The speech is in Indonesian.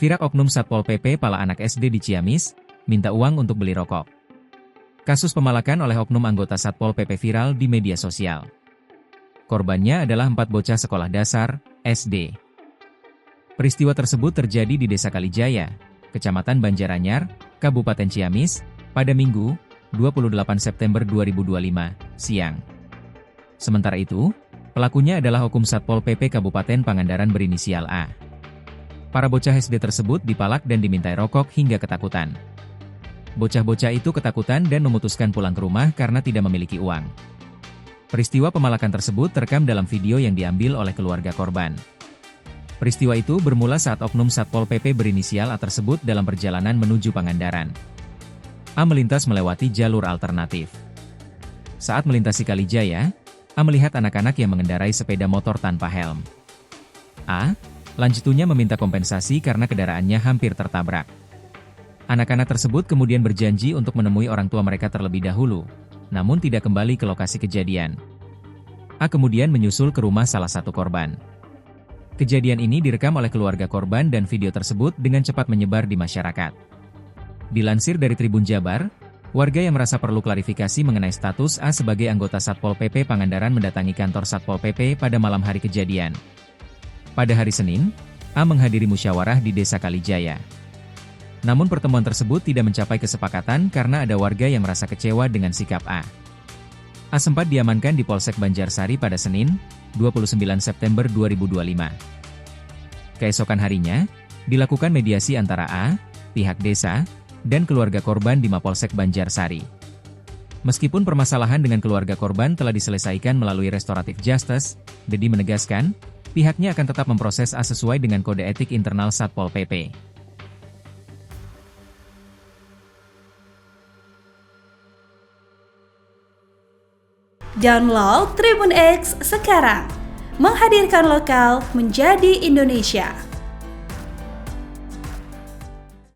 Virak oknum Satpol PP pala anak SD di Ciamis, minta uang untuk beli rokok. Kasus pemalakan oleh oknum anggota Satpol PP viral di media sosial. Korbannya adalah 4 bocah sekolah dasar, SD. Peristiwa tersebut terjadi di Desa Kalijaya, Kecamatan Banjaranyar, Kabupaten Ciamis, pada Minggu, 28 September 2025, siang. Sementara itu, pelakunya adalah oknum Satpol PP Kabupaten Pangandaran berinisial A. Para bocah SD tersebut dipalak dan dimintai rokok hingga ketakutan. Bocah-bocah itu ketakutan dan memutuskan pulang ke rumah karena tidak memiliki uang. Peristiwa pemalakan tersebut terekam dalam video yang diambil oleh keluarga korban. Peristiwa itu bermula saat oknum Satpol PP berinisial A tersebut dalam perjalanan menuju Pangandaran. A melintas melewati jalur alternatif. Saat melintasi Kalijaya, A melihat anak-anak yang mengendarai sepeda motor tanpa helm. A lanjutannya meminta kompensasi karena kendaraannya hampir tertabrak. Anak-anak tersebut kemudian berjanji untuk menemui orang tua mereka terlebih dahulu, namun tidak kembali ke lokasi kejadian. A kemudian menyusul ke rumah salah satu korban. Kejadian ini direkam oleh keluarga korban dan video tersebut dengan cepat menyebar di masyarakat. Dilansir dari Tribun Jabar, warga yang merasa perlu klarifikasi mengenai status A sebagai anggota Satpol PP Pangandaran mendatangi kantor Satpol PP pada malam hari kejadian. Pada hari Senin, A menghadiri musyawarah di Desa Kalijaya. Namun pertemuan tersebut tidak mencapai kesepakatan karena ada warga yang merasa kecewa dengan sikap A. A sempat diamankan di Polsek Banjarsari pada Senin, 29 September 2025. Keesokan harinya, dilakukan mediasi antara A, pihak desa, dan keluarga korban di Mapolsek Banjarsari. Meskipun permasalahan dengan keluarga korban telah diselesaikan melalui restoratif justice, Dedi menegaskan, pihaknya akan tetap memproses A sesuai dengan kode etik internal Satpol PP. Download Tribun X sekarang, menghadirkan lokal menjadi Indonesia.